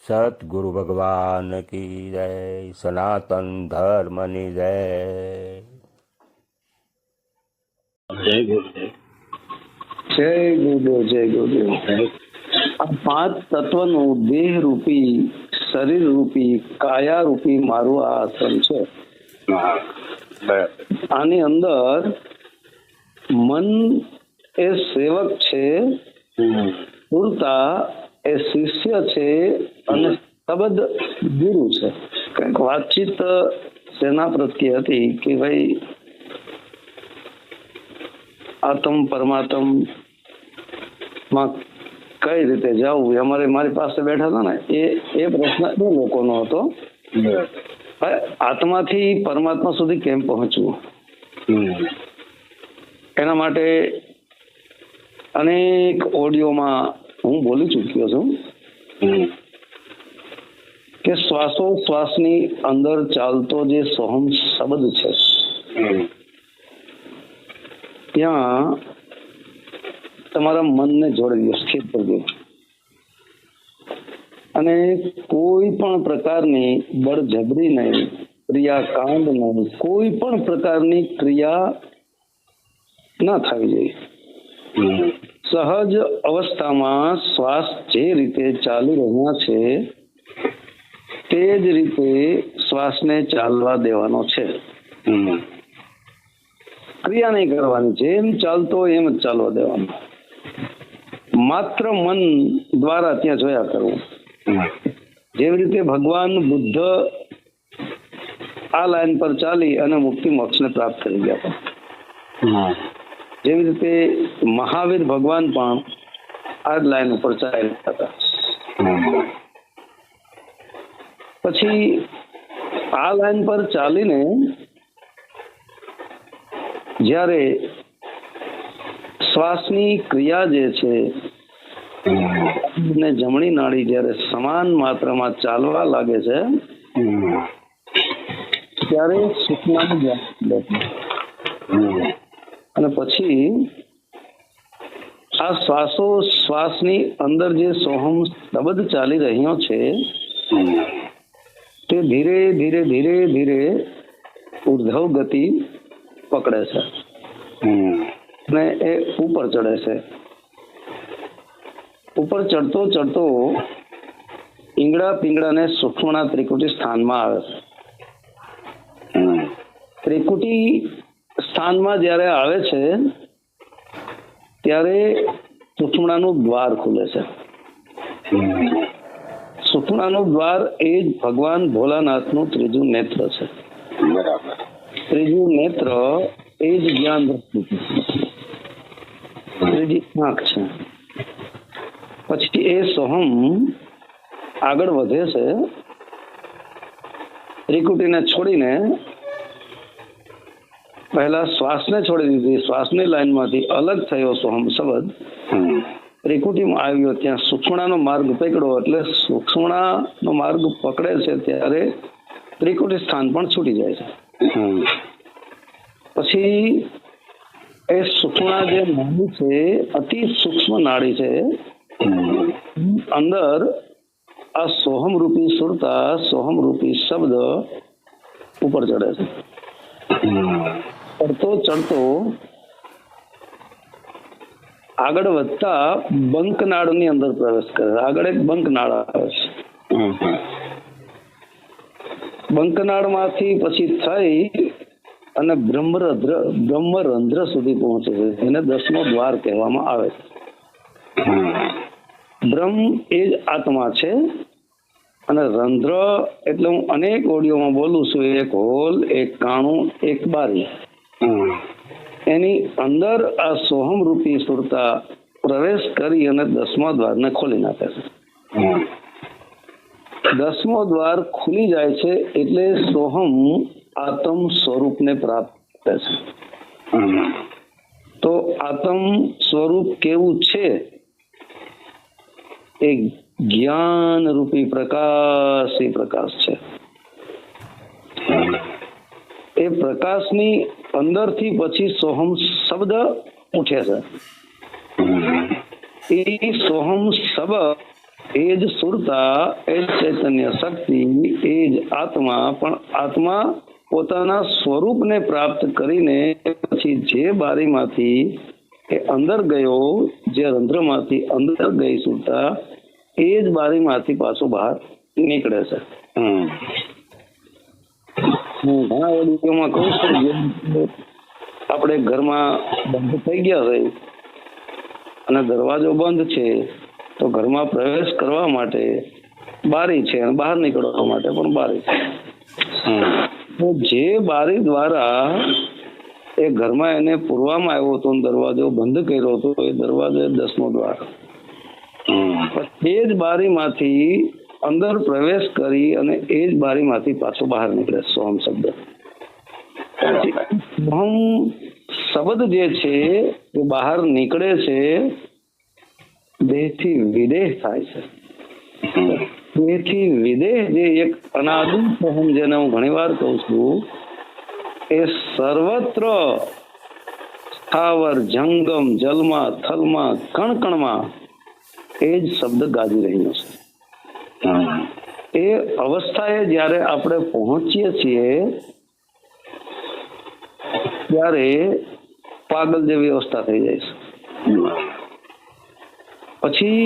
સતગુરુ ભગવાન કી જય, સનાતન ધર્મની જય. જય ગુરુદેવ. જય ગુરુદેવ, જય ગુરુદેવ. આ પાંચ તત્વનું દેહ રૂપી, શરીર રૂપી, કાયા રૂપી મારું આ આસન છે. આની અંદર મન એ સેવક છે, પૂરતા એ શિષ્ય છે અને શબ્દ ગુરુ છે. કંઈક વાતચીત સેના પ્રત્યે હતી કે ભાઈ આત્મ પરમાત્મ માં કઈ રીતે જવું. મારી પાસે બેઠા હતા ને એ પ્રશ્ન એ લોકોનો હતો, આત્માથી પરમાત્મા સુધી કેમ પહોંચવું. એના માટે અનેક ઓડિયોમાં હું બોલી ચૂક્યો છું કે શ્વાસોશ્વાસની અંદર ચાલતો જે સોહમ શબ્દ છે, ત્યાં તમારા મનને જોડી દો, સ્થિર કરી દો અને કોઈ પણ પ્રકારની બળજબરી નહીં, ક્રિયાકાંડ નહીં, કોઈ પણ પ્રકારની ક્રિયા ના થવી જોઈએ. સહજ અવસ્થામાં શ્વાસ જે રીતે ચાલી રહ્યા છે તે જ રીતે શ્વાસને ચાલવા દેવાનો છે. ક્રિયા નહીં કરવાની, જેમ ચાલતો એમ જ ચાલવા દેવાનો. માત્ર મન દ્વારા ત્યાં જોયા કરવું. જેવી રીતે ભગવાન બુદ્ધ આ લાઈન પર ચાલી અને મુક્તિ મોક્ષને પ્રાપ્ત કરી ગયા હતા, જેવી રીતે મહાવીર ભગવાન પણ આ જ લાઈન ઉપર ચાલ્યા હતા. પછી આ લાઈન પર ચાલીને જ્યારે શ્વાસની ક્રિયા જે છે ને જમણી નાડી જ્યારે સમાન માત્રામાં ચાલવા લાગે છે ત્યારે સુખનાનું જ્ઞાન. અને પછી આ શ્વાસોશ્વાસની અંદર જે સોહમ શબ્દ ચાલી રહ્યો છે તે ધીરે ધીરે ધીરે ધીરે ઉર્ધ્વ ગતિ પકડે છે અને એ ઉપર ચડે છે. ઉપર ચડતો ચડતો ઈંગડા પિંગળાને સૂક્ષ્મના ત્રિકુટી સ્થાનમાં આવે છે. ત્રિકુટી સ્થાનમાં જ્યારે આવે છે ત્યારે સુષુમ્નાનું દ્વાર ખુલે છે. સુષુમ્નાનું દ્વાર એ જ ભગવાન ભોલાનાથનું ત્રીજું નેત્ર છે. ત્રીજું નેત્ર એ જ જ્ઞાન દ્રષ્ટિ, ત્રીજી આંખ છે. પછી એ સોહમ આગળ વધે છે, ત્રિકુટીને છોડીને પહેલા શ્વાસને છોડી દીધી, શ્વાસની લાઈનમાંથી અલગ થયો સોહમ શબ્દ ત્રિકુટીમાં આવ્યો. ત્યાં સૂક્ષ્મણાનો માર્ગ પકડ્યો, એટલે સૂક્ષ્મણાનો માર્ગ પકડે છે ત્યારે ત્રિકુટી સ્થાન પણ છૂટી જાય છે. પછી એ સૂક્ષ્મણા જે નાડી છે, અતિ સૂક્ષ્મ નાડી છે, અંદર આ સોહમ રૂપી સુરતા, સોહમ રૂપી શબ્દ ઉપર ચડે છે. ચડતો ચડતો આગળ વધતા બંકનાળ ની અંદર પ્રવેશ કરે. આગળ એક બંકનાળ આવે છે. બંકનાળ માંથી પછી થઈ અને બ્રહ્મરંધ્ર સુધી પહોંચે છે, એને 10મો દ્વાર કહેવામાં આવે છે. બ્રહ્મ એ જ આત્મા છે અને રંધ્ર એટલે હું અનેક ઓડિયોમાં બોલું છું, એક હોલ, એક કાણું, એક બારી. એની અંદર આ સોહમ રૂપી સુરતા પ્રવેશ કરી અને 10મા દ્વારને ખોલી નાખે છે. 10મો દ્વાર ખુલી જાય છે એટલે સોહમ આત્મ સ્વરૂપને પ્રાપ્ત કરે છે. તો આત્મ સ્વરૂપ કેવું છે? એ જ્ઞાન રૂપી પ્રકાશ છે. એ પ્રકાશની અંદરથી પછી સોહમ શબ્દ ઉઠે છે. એ સોહમ શબ્દ એ જ સુરતા, એ જ ચૈતન્ય શક્તિ, એ જ આત્મા. પણ આત્મા પોતાના સ્વરૂપને પ્રાપ્ત કરીને પછી જે બારીમાંથી એ અંદર ગયો, જે રંધ્રમાંથી અંદર ગઈ સુરતા, એ જ બારીમાંથી પાછો બહાર નીકળે છે. હું ઘણા ઓડિયોમાં કહું છું, આપણે ઘરમાં બંધ થઈ ગયા છે અને દરવાજો બંધ છે, તો ઘરમાં પ્રવેશ કરવા માટે બારી છે અને બહાર નીકળવા માટે પણ બારી છે. તો જે બારી દ્વારા એ ઘરમાં એને પૂરવામાં આવ્યો હતો, દરવાજો બંધ કર્યો હતો, એ દરવાજો 10મો દ્વાર. એ જ બારીમાંથી અંદર પ્રવેશ કરી અને એ જ બારીમાંથી પાછો બહાર નીકળે સોહમ શબ્દ. સોહમ શબ્દ જે છે એ બહાર નીકળે છે, દેહથી વિદેહ થાય છે. દેહથી વિદેહ જે એક અનાદિ સોહમ, જેને હું ઘણી વાર કહું છું, એ સર્વત્ર સ્થાવર જંગમ જલમાં થલમાં કણકણમાં એ જ શબ્દ ગાજી રહ્યો છે. એ અવસ્થાએ જ્યારે આપણે પહોંચીએ છીએ ત્યારે પાગલ જેવી અવસ્થા થઈ જાય છે. પછી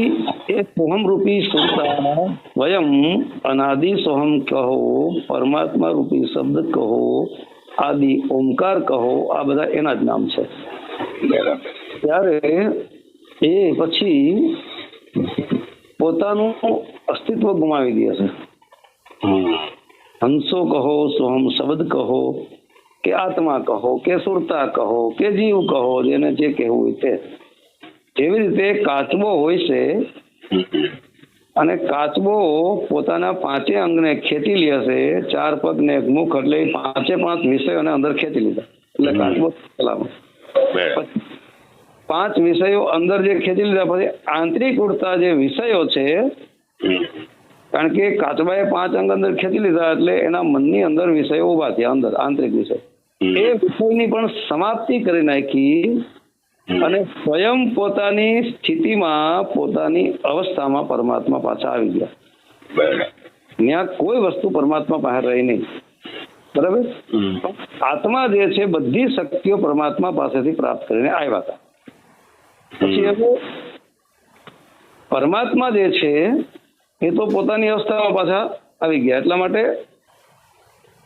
એ સોહમ રૂપી સુરતા સ્વયં અનાદિ સોહમ કહો, પરમાત્મા રૂપી શબ્દ કહો, આદિ ઓમકાર કહો, આ બધા એના જ નામ છે. ત્યારે એ પછી પોતાનું અસ્તિત્વ ગુમાવી દે છે. હંસો કહો, સોહમ શબ્દ કહો, કે આત્મા કહો, કે સુરતા કહો, કે જીવ કહો, જેને જે કહેવું હોય તે. જેવી રીતે કાચબો હોય છે અને કાચબો પોતાના 5 અંગને ખેંચી લે છે, 4 પગ ને 1 મુખ, એટલે 5 વિષયોને અંદર ખેંચી લીધા, એટલે કાચબો. 5 વિષયો અંદર જે ખેંચી લીધા પછી આંતરિક ઉડતા જે વિષયો છે, કારણ કે કાચબાએ 5 અંગ અંદર ખેંચી લીધા એટલે એના મનની અંદર વિષયો ઉભા થયા, અંદર આંતરિક વિષય. એ વિષયની પણ સમાપ્તિ કરી નાખી અને સ્વયં પોતાની સ્થિતિમાં, પોતાની અવસ્થામાં પરમાત્મા પાછા આવી ગયા. ત્યાં કોઈ વસ્તુ પરમાત્મા પાસે રહી નહીં. બરાબર. આત્મા જે છે બધી શક્તિઓ પરમાત્મા પાસેથી પ્રાપ્ત કરીને આવ્યા હતા. પછી હવે પરમાત્મા જે છે એ તો પોતાની અવસ્થામાં પાછા આવી ગયા. એટલા માટે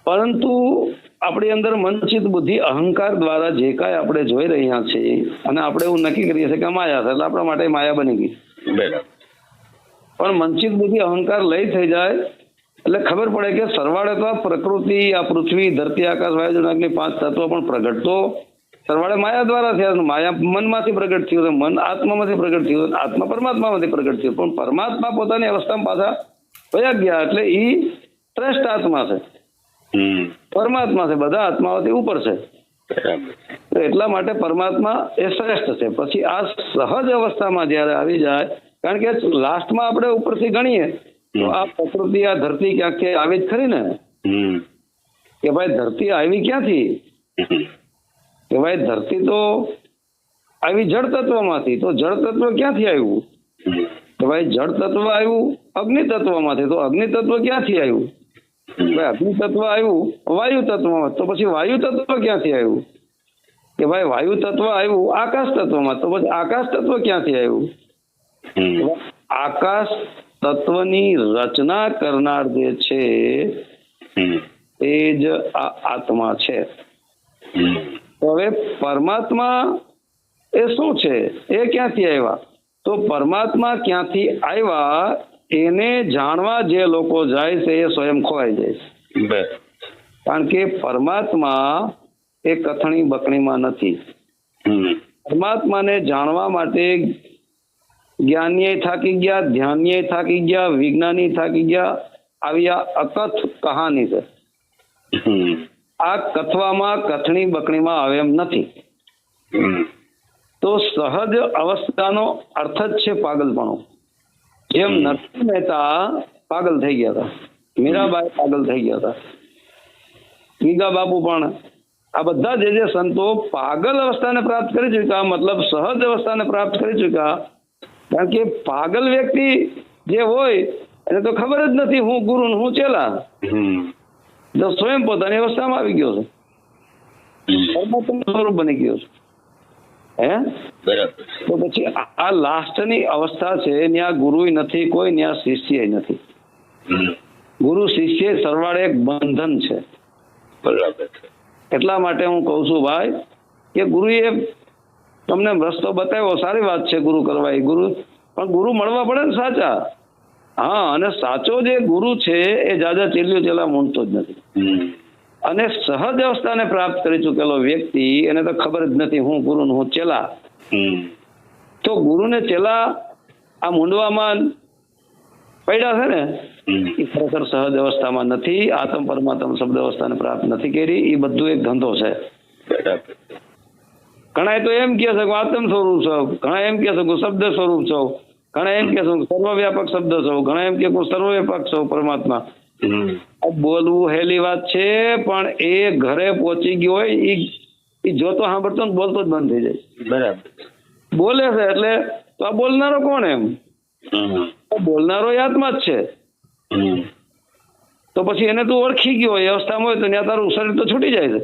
પરંતુ આપણી અંદર મનચિત બુદ્ધિ અહંકાર દ્વારા જે કાંઈ આપણે જોઈ રહ્યા છીએ અને આપણે એવું નક્કી કરીએ છીએ કે માયા છે, એટલે આપણા માટે માયા બની ગઈ. પણ મનચિત બુદ્ધિ અહંકાર લઈ થઈ જાય એટલે ખબર પડે કે સરવાળે તો આ પ્રકૃતિ, આ પૃથ્વી, ધરતી, આકાશ, વાયુ, જળ, અગ્નિ 5 તત્વો પણ પ્રગટ તો સરવાળે માયા દ્વારા થયા. માયા મનમાંથી પ્રગટ થયું, મન આત્મામાંથી પ્રગટ થયું, આત્મા પરમાત્મામાંથી પ્રગટ થયું. પણ પરમાત્મા પોતાની અવસ્થામાં પાછા વયા ગયા, એટલે એ શ્રેષ્ઠ આત્મા છે, પરમાત્મા છે, બધા આત્માઓથી ઉપર છે. એટલા માટે પરમાત્મા એ શ્રેષ્ઠ છે. પછી આ સહજ અવસ્થામાં જયારે આવી જાય, કારણ કે લાસ્ટમાં આપણે ઉપરથી ગણીએ તો આ પ્રકૃતિ, આ ધરતી ક્યાંક આવી જ ખરી ને, કે ભાઈ ધરતી આવી ક્યાંથી, કે ભાઈ ધરતી તો આવી જળ તત્વમાંથી, તો જળ તત્વ ક્યાંથી આવ્યું, કે ભાઈ જળ તત્વ આવ્યું અગ્નિ તત્વમાંથી, તો અગ્નિ તત્વ ક્યાંથી આવ્યું, ભાઈ અગ્નિ તત્વ આવ્યું વાયુ તત્વમાં, તો પછી વાયુ તત્વ ક્યાંથી આવ્યું, કે ભાઈ વાયુ તત્વ આવ્યું આકાશ તત્વમાં, તો પછી આકાશ તત્વ ક્યાંથી આવ્યું. આકાશ તત્વની રચના કરનાર જે છે એ જ આ આત્મા છે. હવે પરમાત્મા એ શું છે, એ ક્યાંથી આવ્યા, તો પરમાત્મા ક્યાંથી આવ્યા એને જાણવા જે લોકો જાય છે એ સ્વયં ખોવાઈ જાય છે. કારણ કે પરમાત્મા એ કથણી બકણીમાં નથી. પરમાત્માને જાણવા માટે જ્ઞાનીય થાકી ગયા, ધ્યાનીય થાકી ગયા, વિજ્ઞાની થાકી ગયા. આવી આ અકથ કહાની છે. આ કથવામાં કથણી બકણીમાં આવે એમ નથી. તો સહજ અવસ્થાનો અર્થ જ છે પાગલપણો. જેમ નરસિંહ મહેતા પાગલ થઈ ગયા હતા, મીરાબાઈ પાગલ થઈ ગયા હતા, ગીગા બાપુ પણ, આ બધા જે સંતો પાગલ અવસ્થાને પ્રાપ્ત કરી ચૂક્યા, મતલબ સહજ અવસ્થાને પ્રાપ્ત કરી ચૂક્યા. કારણ કે પાગલ વ્યક્તિ જે હોય એને તો ખબર જ નથી હું ગુરુ ને હું ચેલા. જો સ્વયં પોતાની અવસ્થામાં આવી ગયો છે, પરમાત્મા સ્વરૂપ બની ગયો છે. હે બરાબર. તો પછી આ લાસ્ટની અવસ્થા છે, ત્યાં ગુરુ નથી કોઈ, ત્યાં શિષ્ય નથી. ગુરુ શિષ્ય સરવાળે એક બંધન છે. બરાબર. એટલા માટે હું કહું છું ભાઈ કે ગુરુએ તમને રસ્તો બતાવ્યો, સારી વાત છે ગુરુ કરવા, એ ગુરુ, પણ ગુરુ મળવા પડે ને સાચા. હા, અને સાચો જે ગુરુ છે એ જાજા ચેલીઓ ચેલા મૂંડતો જ નથી. અને સહજ અવસ્થાને પ્રાપ્ત કરી ચૂકેલો વ્યક્તિ એને તો ખબર જ નથી હું ગુરુ ને હું ચેલા. તો ગુરુ ને ચેલા આ મૂંડવામાં પડ્યા છે ને, એ ખરેખર સહજ અવસ્થામાં નથી, આત્મ પરમાત્મ શબ્દ અવસ્થાને પ્રાપ્ત નથી કરી. એ બધું એક ધંધો છે. ઘણા તો એમ કે છે કે આત્મ સ્વરૂપ છો, ઘણા એમ કે છે કે શબ્દ સ્વરૂપ છો, ઘણા એમ કે છે કે સર્વવ્યાપક શબ્દ છો, ઘણા એમ કે સર્વવ્યાપક છો પરમાત્મા. બોલવું હેલી વાત છે, પણ એ ઘરે પહોંચી ગયો હોય એ જોતો સાંભળતો ને બોલતો જ બંધ થઈ જાય. બરાબર. બોલે છે એટલે તો આ બોલનારો કોણ? એમ બોલનારો એ આત્મા જ છે. તો પછી એને તું ઓળખી ગયો એ અવસ્થામાં હોય તો ત્યાં તારું શરીર તો છૂટી જાય છે.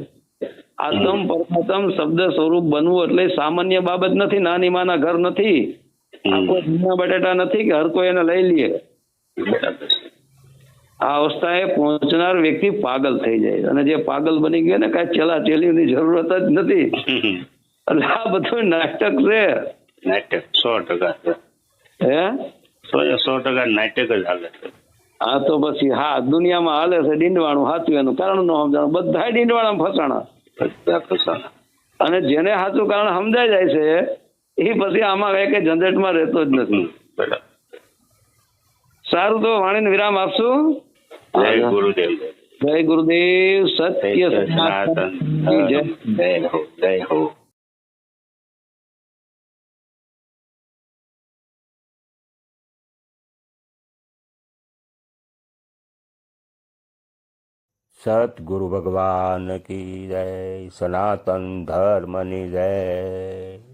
આત્મ પરમાત્મ શબ્દ સ્વરૂપ બનવું એટલે સામાન્ય બાબત નથી, નાની માના ઘર નથી, આ કોઈ ભીના બટેટા નથી કે હર કોઈ એને લઈ લે. આ અવસ્થાએ પહોંચનાર વ્યક્તિ પાગલ થઈ જાય, અને જે પાગલ બની ગયો ને કાંઈ ચેલા ચેલીની જરૂરત જ નથી. એટલે આ બધું નાટક છે. નાટક 100%. હે 100% નાટક જ હાલે છે. હા, તો પછી હા, દુનિયામાં હાલે છે ડીંડવાણું, સાચું એનું કારણ ન સમજાણું, બધા ડીંડવાણા ફસાણા. અને જેને સાચું કારણ સમજાઈ જાય છે એ પછી આમાં કઈ ઝંઝટમાં રહેતો જ નથી. સારું, તો વાણીને વિરામ આપશું. જય ગુરુદેવ. જય ગુરુદેવ. સત્ય સનાતન. જય હો, જય હો. સતગુરુ ભગવાન કી જય, સનાતન ધર્મની જય.